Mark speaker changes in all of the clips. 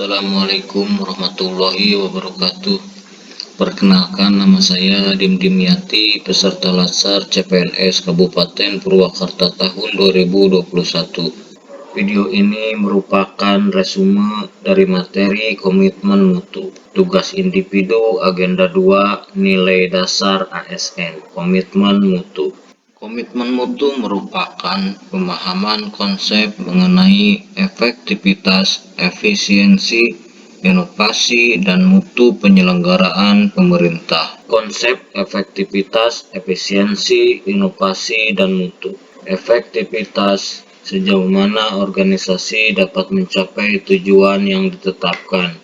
Speaker 1: Assalamualaikum warahmatullahi wabarakatuh. Perkenalkan, nama saya Dimyati, peserta Latsar CPNS Kabupaten Purwakarta tahun 2021. Video ini merupakan resume dari materi komitmen mutu, tugas individu agenda 2, nilai dasar ASN, komitmen mutu. Komitmen mutu merupakan pemahaman konsep mengenai efektivitas, efisiensi, inovasi, dan mutu penyelenggaraan pemerintah. Konsep efektivitas, efisiensi, inovasi, dan mutu. Efektivitas: sejauh mana organisasi dapat mencapai tujuan yang ditetapkan,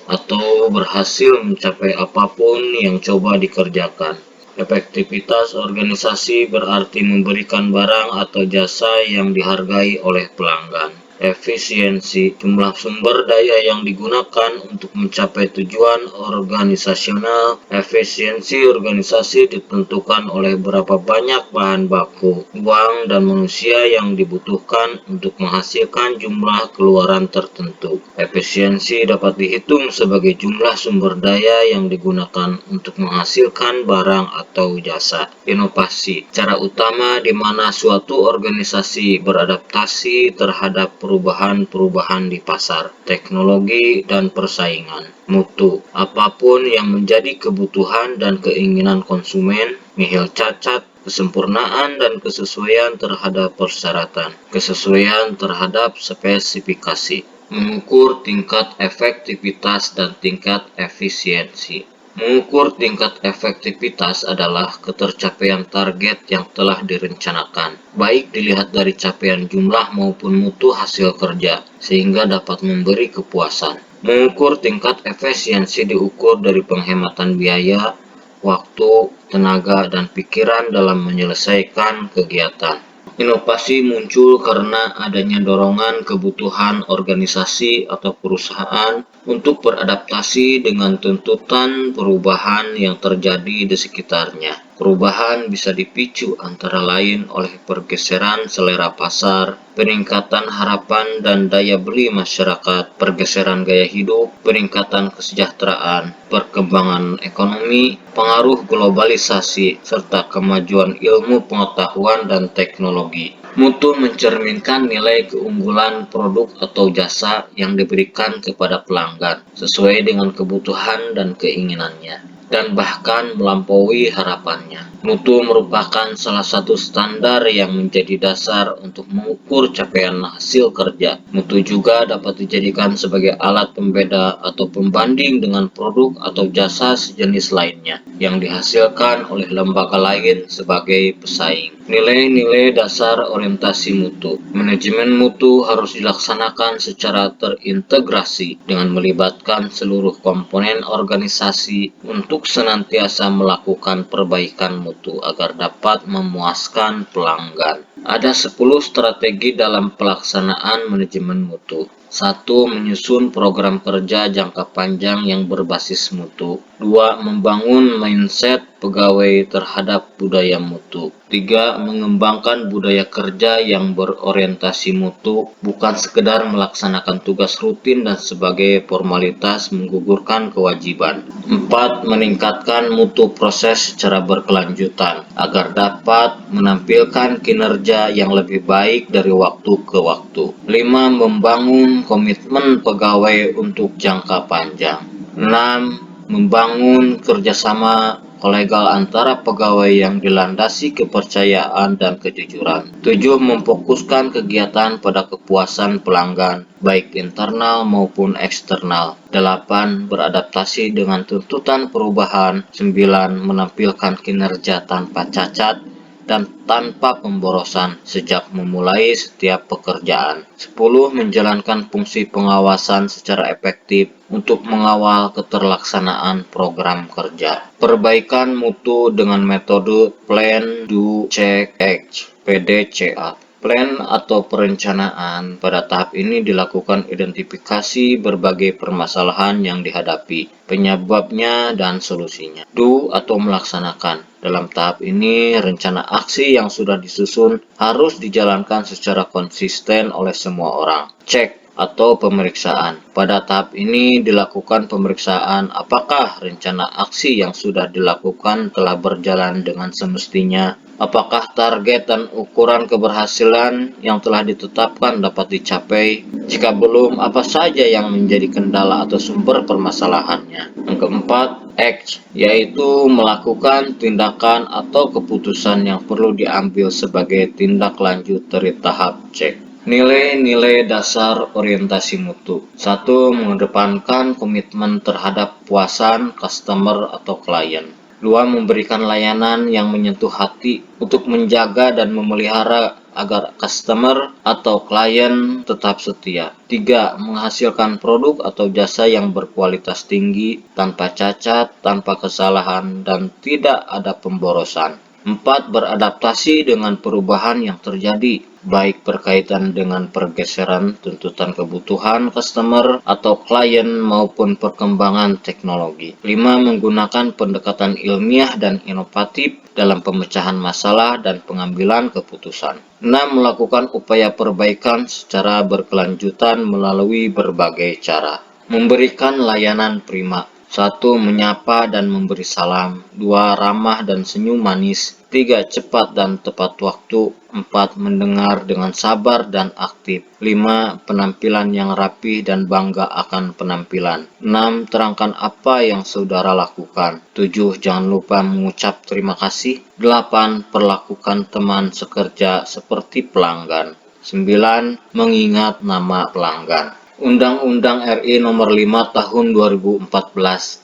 Speaker 1: atau berhasil mencapai apapun yang coba dikerjakan. Efektivitas organisasi berarti memberikan barang atau jasa yang dihargai oleh pelanggan. Efisiensi: jumlah sumber daya yang digunakan untuk mencapai tujuan organisasional. Efisiensi organisasi ditentukan oleh berapa banyak bahan baku, uang, dan manusia yang dibutuhkan untuk menghasilkan jumlah keluaran tertentu. Efisiensi dapat dihitung sebagai jumlah sumber daya yang digunakan untuk menghasilkan barang atau jasa. Inovasi: cara utama di mana suatu organisasi beradaptasi terhadap perubahan-perubahan di pasar, teknologi, dan persaingan. Mutu: apapun yang menjadi kebutuhan dan keinginan konsumen, nihil cacat, kesempurnaan dan kesesuaian terhadap persyaratan, kesesuaian terhadap spesifikasi. Mengukur tingkat efektivitas dan tingkat efisiensi. Mengukur tingkat efektivitas adalah ketercapaian target yang telah direncanakan, baik dilihat dari capaian jumlah maupun mutu hasil kerja, sehingga dapat memberi kepuasan. Mengukur tingkat efisiensi diukur dari penghematan biaya, waktu, tenaga, dan pikiran dalam menyelesaikan kegiatan. Inovasi muncul karena adanya dorongan kebutuhan organisasi atau perusahaan untuk beradaptasi dengan tuntutan perubahan yang terjadi di sekitarnya. Perubahan bisa dipicu antara lain oleh pergeseran selera pasar, peningkatan harapan dan daya beli masyarakat, pergeseran gaya hidup, peningkatan kesejahteraan, perkembangan ekonomi, pengaruh globalisasi, serta kemajuan ilmu pengetahuan dan teknologi. Mutu mencerminkan nilai keunggulan produk atau jasa yang diberikan kepada pelanggan sesuai dengan kebutuhan dan keinginannya, dan bahkan melampaui harapannya. Mutu merupakan salah satu standar yang menjadi dasar untuk mengukur capaian hasil kerja. Mutu juga dapat dijadikan sebagai alat pembeda atau pembanding dengan produk atau jasa sejenis lainnya yang dihasilkan oleh lembaga lain sebagai pesaing. Nilai-nilai dasar orientasi mutu. Manajemen mutu harus dilaksanakan secara terintegrasi dengan melibatkan seluruh komponen organisasi untuk senantiasa melakukan perbaikan mutu agar dapat memuaskan pelanggan. Ada 10 strategi dalam pelaksanaan manajemen mutu. 1. Menyusun program kerja jangka panjang yang berbasis mutu. 2. Membangun mindset pegawai terhadap budaya mutu. 3. Mengembangkan budaya kerja yang berorientasi mutu, bukan sekedar melaksanakan tugas rutin dan sebagai formalitas menggugurkan kewajiban. 4. Meningkatkan mutu proses secara berkelanjutan agar dapat menampilkan kinerja yang lebih baik dari waktu ke waktu. 5. Membangun komitmen pegawai untuk jangka panjang. 6. Membangun kerjasama kolegal antara pegawai yang dilandasi kepercayaan dan kejujuran. 7. Memfokuskan kegiatan pada kepuasan pelanggan, baik internal maupun eksternal. 8. Beradaptasi dengan tuntutan perubahan. 9. Menampilkan kinerja tanpa cacat dan tanpa pemborosan sejak memulai setiap pekerjaan. 10. Menjalankan fungsi pengawasan secara efektif untuk mengawal keterlaksanaan program kerja. Perbaikan mutu dengan metode Plan, Do, Check, Act (PDCA). Plan atau perencanaan. Pada tahap ini dilakukan identifikasi berbagai permasalahan yang dihadapi, penyebabnya, dan solusinya. Do atau melaksanakan. Dalam tahap ini, rencana aksi yang sudah disusun harus dijalankan secara konsisten oleh semua orang. Check atau pemeriksaan. Pada tahap ini dilakukan pemeriksaan apakah rencana aksi yang sudah dilakukan telah berjalan dengan semestinya, apakah target dan ukuran keberhasilan yang telah ditetapkan dapat dicapai. Jika belum, apa saja yang menjadi kendala atau sumber permasalahannya. Yang keempat, act, yaitu melakukan tindakan atau keputusan yang perlu diambil sebagai tindak lanjut dari tahap cek. Nilai-nilai dasar orientasi mutu. 1. Mengedepankan komitmen terhadap puasan customer atau klien. 2. Memberikan layanan yang menyentuh hati untuk menjaga dan memelihara agar customer atau klien tetap setia. 3. Menghasilkan produk atau jasa yang berkualitas tinggi, tanpa cacat, tanpa kesalahan, dan tidak ada pemborosan. 4. Beradaptasi dengan perubahan yang terjadi, baik berkaitan dengan pergeseran tuntutan kebutuhan customer atau klien maupun perkembangan teknologi. 5. Menggunakan pendekatan ilmiah dan inovatif dalam pemecahan masalah dan pengambilan keputusan. 6. Melakukan upaya perbaikan secara berkelanjutan melalui berbagai cara. Memberikan layanan prima. 1. Menyapa dan memberi salam. 2. Ramah dan senyum manis. 3. Cepat dan tepat waktu. 4. Mendengar dengan sabar dan aktif. 5. Penampilan yang rapi dan bangga akan penampilan. 6. Terangkan apa yang saudara lakukan. 7. Jangan lupa mengucap terima kasih. 8. Perlakukan teman sekerja seperti pelanggan. 9. Mengingat nama pelanggan. Undang-Undang RI Nomor 5 Tahun 2014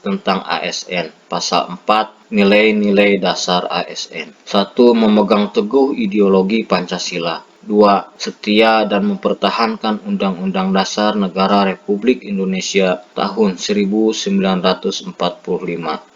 Speaker 1: tentang ASN, Pasal 4, Nilai-nilai dasar ASN. 1. Memegang teguh ideologi Pancasila. 2. Setia dan mempertahankan Undang-Undang Dasar Negara Republik Indonesia tahun 1945,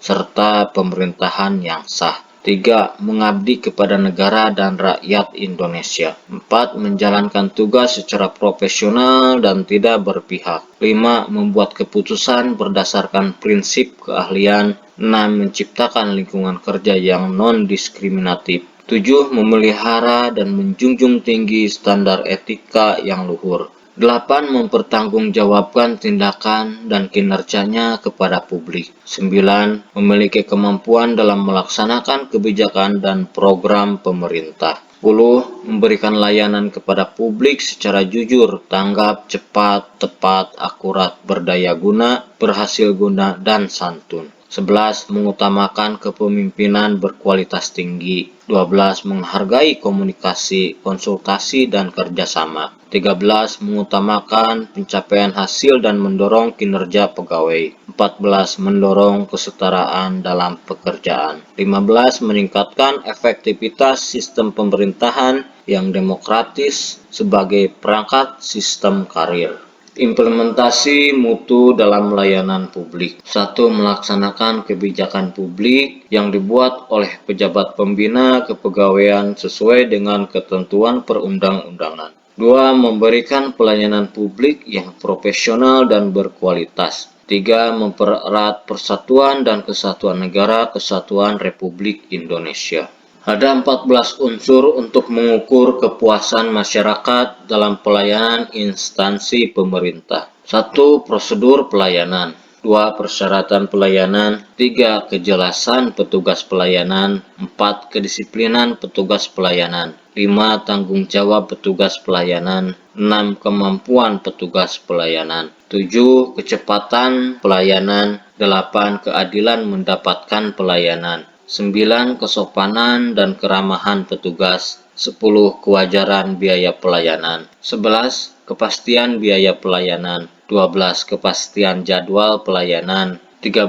Speaker 1: serta pemerintahan yang sah. 3. Mengabdi kepada negara dan rakyat Indonesia. 4. Menjalankan tugas secara profesional dan tidak berpihak. 5. Membuat keputusan berdasarkan prinsip keahlian. 6. Menciptakan lingkungan kerja yang non-diskriminatif. 7. Memelihara dan menjunjung tinggi standar etika yang luhur. 8. Mempertanggungjawabkan tindakan dan kinerjanya kepada publik. 9. Memiliki kemampuan dalam melaksanakan kebijakan dan program pemerintah. 10. Memberikan layanan kepada publik secara jujur, tanggap, cepat, tepat, akurat, berdaya guna, berhasil guna, dan santun. 11. Mengutamakan kepemimpinan berkualitas tinggi. 12. Menghargai komunikasi, konsultasi, dan kerjasama. 13. Mengutamakan pencapaian hasil dan mendorong kinerja pegawai. 14. Mendorong kesetaraan dalam pekerjaan. 15. Meningkatkan efektivitas sistem pemerintahan yang demokratis sebagai perangkat sistem karir. Implementasi mutu dalam layanan publik. 1. Melaksanakan kebijakan publik yang dibuat oleh pejabat pembina kepegawaian sesuai dengan ketentuan perundang-undangan. 2. Memberikan pelayanan publik yang profesional dan berkualitas. 3. Mempererat persatuan dan kesatuan negara Kesatuan Republik Indonesia. Ada 14 unsur untuk mengukur kepuasan masyarakat dalam pelayanan instansi pemerintah. 1. Prosedur pelayanan. 2. Persyaratan pelayanan. 3. Kejelasan petugas pelayanan. 4. Kedisiplinan petugas pelayanan. 5. Tanggung jawab petugas pelayanan. 6. Kemampuan petugas pelayanan. 7. Kecepatan pelayanan. 8. Keadilan mendapatkan pelayanan. 9. Kesopanan dan keramahan petugas. 10. Kewajaran biaya pelayanan. 11. Kepastian biaya pelayanan. 12. Kepastian jadwal pelayanan. 13.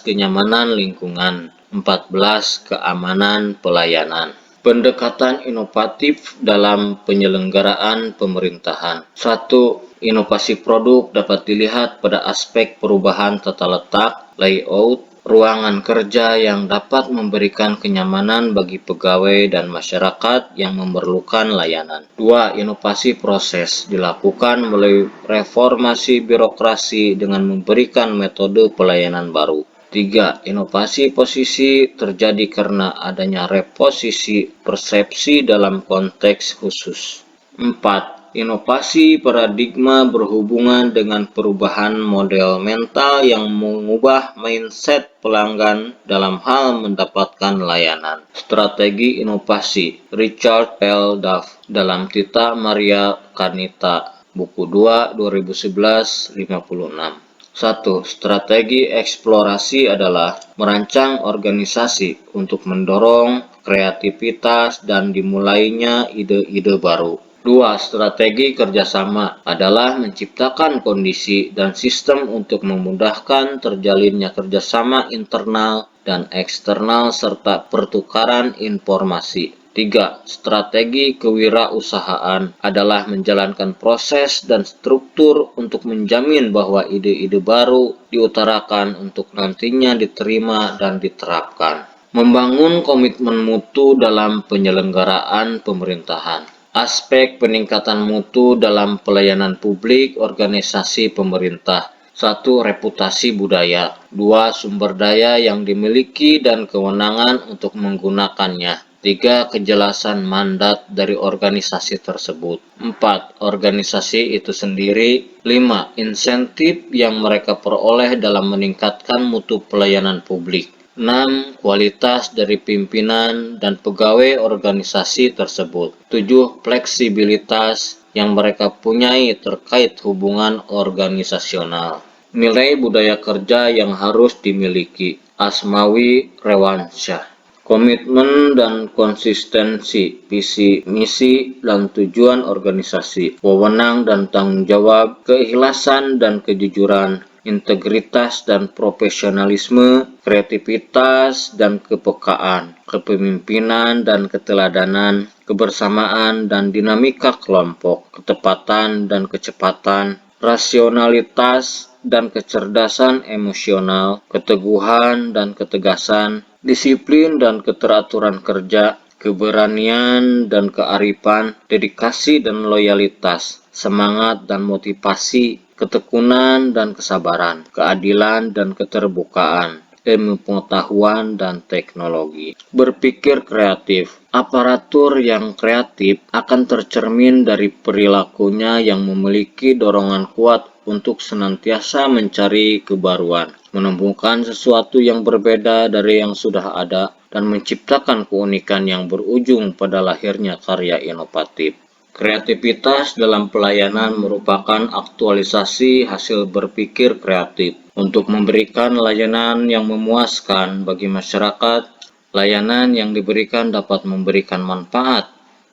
Speaker 1: Kenyamanan lingkungan. 14. Keamanan pelayanan. Pendekatan inovatif dalam penyelenggaraan pemerintahan. 1. Inovasi produk dapat dilihat pada aspek perubahan tata letak, layout, ruangan kerja yang dapat memberikan kenyamanan bagi pegawai dan masyarakat yang memerlukan layanan. 2. Inovasi proses dilakukan melalui reformasi birokrasi dengan memberikan metode pelayanan baru. 3. Inovasi posisi terjadi karena adanya reposisi persepsi dalam konteks khusus. 4. Inovasi paradigma berhubungan dengan perubahan model mental yang mengubah mindset pelanggan dalam hal mendapatkan layanan. Strategi inovasi Richard L. Duff dalam Tita Maria Kanita, buku 2, 2011, 56. 1. Strategi eksplorasi adalah merancang organisasi untuk mendorong kreativitas dan dimulainya ide-ide baru. 2. Strategi kerjasama adalah menciptakan kondisi dan sistem untuk memudahkan terjalinnya kerjasama internal dan eksternal serta pertukaran informasi. 3. Strategi kewirausahaan adalah menjalankan proses dan struktur untuk menjamin bahwa ide-ide baru diutarakan untuk nantinya diterima dan diterapkan. Membangun komitmen mutu dalam penyelenggaraan pemerintahan. Aspek peningkatan mutu dalam pelayanan publik organisasi pemerintah. 1. Reputasi budaya. 2. Sumber daya yang dimiliki dan kewenangan untuk menggunakannya. 3. Kejelasan mandat dari organisasi tersebut. 4. Organisasi itu sendiri. 5. Insentif yang mereka peroleh dalam meningkatkan mutu pelayanan publik. 6. Kualitas dari pimpinan dan pegawai organisasi tersebut. 7. Fleksibilitas yang mereka punyai terkait hubungan organisasional. Nilai budaya kerja yang harus dimiliki. Asmawi Rewansyah. Komitmen dan konsistensi, visi, misi, dan tujuan organisasi, wewenang dan tanggung jawab, keikhlasan dan kejujuran, integritas dan profesionalisme, kreativitas dan kepekaan, kepemimpinan dan keteladanan, kebersamaan dan dinamika kelompok, ketepatan dan kecepatan, rasionalitas dan kecerdasan emosional, keteguhan dan ketegasan, disiplin dan keteraturan kerja, keberanian dan kearifan, dedikasi dan loyalitas, semangat dan motivasi, ketekunan dan kesabaran, keadilan dan keterbukaan, ilmu pengetahuan dan teknologi. Berpikir kreatif. Aparatur yang kreatif akan tercermin dari perilakunya yang memiliki dorongan kuat untuk senantiasa mencari kebaruan, menemukan sesuatu yang berbeda dari yang sudah ada, dan menciptakan keunikan yang berujung pada lahirnya karya inovatif. Kreativitas dalam pelayanan merupakan aktualisasi hasil berpikir kreatif. Untuk memberikan layanan yang memuaskan bagi masyarakat, layanan yang diberikan dapat memberikan manfaat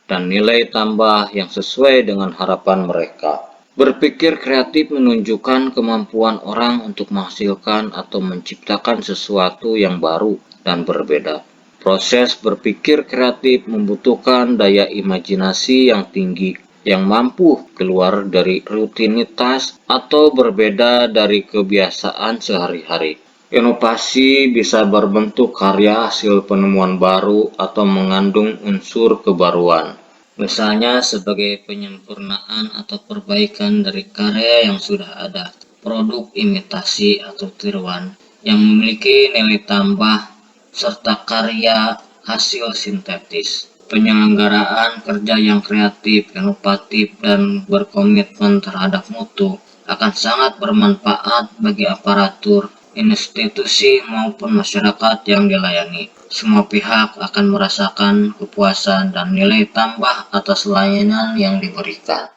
Speaker 1: dan nilai tambah yang sesuai dengan harapan mereka. Berpikir kreatif menunjukkan kemampuan orang untuk menghasilkan atau menciptakan sesuatu yang baru dan berbeda. Proses berpikir kreatif membutuhkan daya imajinasi yang tinggi, yang mampu keluar dari rutinitas atau berbeda dari kebiasaan sehari-hari. Inovasi bisa berbentuk karya hasil penemuan baru atau mengandung unsur kebaruan. Misalnya sebagai penyempurnaan atau perbaikan dari karya yang sudah ada. Produk imitasi atau tiruan yang memiliki nilai tambah serta karya hasil sintetis. Penyelenggaraan kerja yang kreatif, inovatif, dan berkomitmen terhadap mutu akan sangat bermanfaat bagi aparatur, institusi, maupun masyarakat yang dilayani. Semua pihak akan merasakan kepuasan dan nilai tambah atas layanan yang diberikan.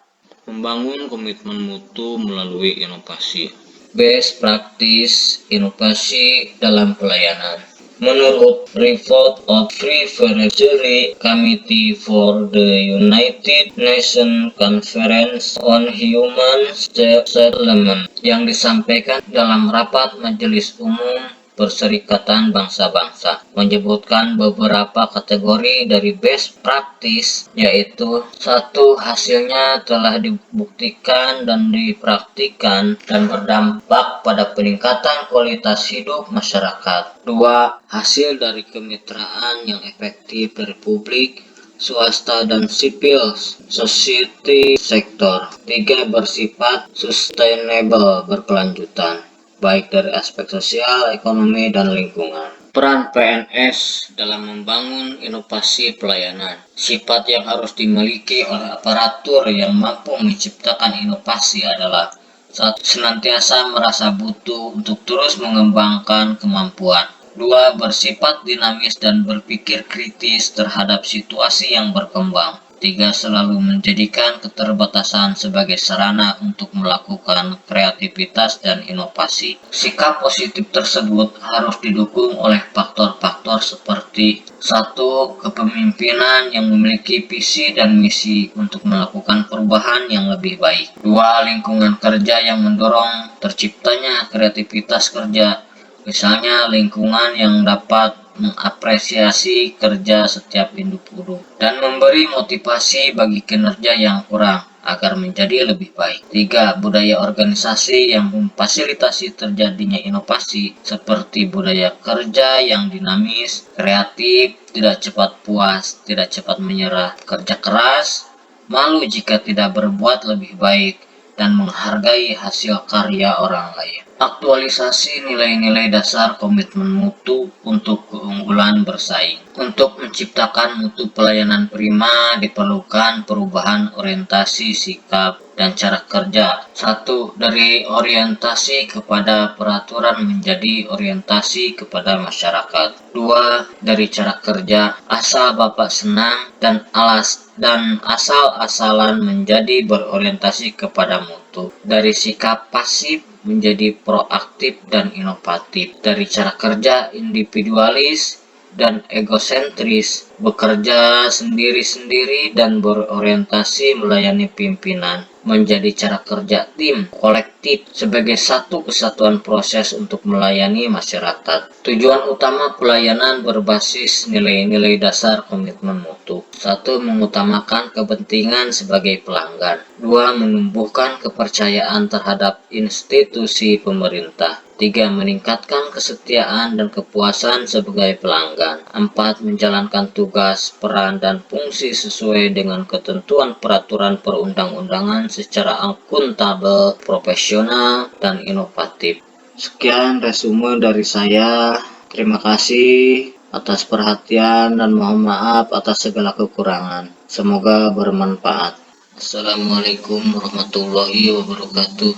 Speaker 1: Membangun komitmen mutu melalui inovasi. Best practice inovasi dalam pelayanan. Menurut report of Preparatory Committee for the United Nations Conference on Human Settlement yang disampaikan dalam rapat Majelis Umum Perserikatan Bangsa-Bangsa, menyebutkan beberapa kategori dari best practice, yaitu 1. Hasilnya telah dibuktikan dan dipraktikkan dan berdampak pada peningkatan kualitas hidup masyarakat. 2. Hasil dari kemitraan yang efektif dari publik, swasta dan sipil society sektor. 3. Bersifat sustainable, berkelanjutan, baik dari aspek sosial, ekonomi, dan lingkungan. Peran PNS dalam membangun inovasi pelayanan. Sifat yang harus dimiliki oleh aparatur yang mampu menciptakan inovasi adalah: 1. Senantiasa merasa butuh untuk terus mengembangkan kemampuan. 2. Bersifat dinamis dan berpikir kritis terhadap situasi yang berkembang. 3. Selalu menjadikan keterbatasan sebagai sarana untuk melakukan kreativitas dan inovasi. Sikap positif tersebut harus didukung oleh faktor-faktor seperti: 1. Kepemimpinan yang memiliki visi dan misi untuk melakukan perubahan yang lebih baik. 2. Lingkungan kerja yang mendorong terciptanya kreativitas kerja, misalnya lingkungan yang dapat mengapresiasi kerja setiap individu dan memberi motivasi bagi kinerja yang kurang agar menjadi lebih baik. 3. Budaya organisasi yang memfasilitasi terjadinya inovasi, seperti budaya kerja yang dinamis, kreatif, tidak cepat puas, tidak cepat menyerah, kerja keras, malu jika tidak berbuat lebih baik, dan menghargai hasil karya orang lain. Aktualisasi nilai-nilai dasar komitmen mutu untuk keunggulan bersaing. Untuk menciptakan mutu pelayanan prima diperlukan perubahan orientasi sikap dan cara kerja. 1. Dari orientasi kepada peraturan menjadi orientasi kepada masyarakat. 2. Dari cara kerja, asal Bapak senang dan asal-asalan menjadi berorientasi kepada mutu. Dari sikap pasif menjadi proaktif dan inovatif. Dari cara kerja individualis dan egosentris, bekerja sendiri-sendiri dan berorientasi melayani pimpinan, menjadi cara kerja tim kolektif sebagai satu kesatuan proses untuk melayani masyarakat. Tujuan utama pelayanan berbasis nilai-nilai dasar komitmen mutu. 1. Mengutamakan kepentingan sebagai pelanggan. 2. Menumbuhkan kepercayaan terhadap institusi pemerintah. 3. Meningkatkan kesetiaan dan kepuasan sebagai pelanggan. 4. Menjalankan tugas, peran, dan fungsi sesuai dengan ketentuan peraturan perundang-undangan secara akuntabel, profesional, dan inovatif. Sekian resume dari saya. Terima kasih atas perhatian dan mohon maaf atas segala kekurangan. Semoga bermanfaat. Assalamualaikum warahmatullahi wabarakatuh.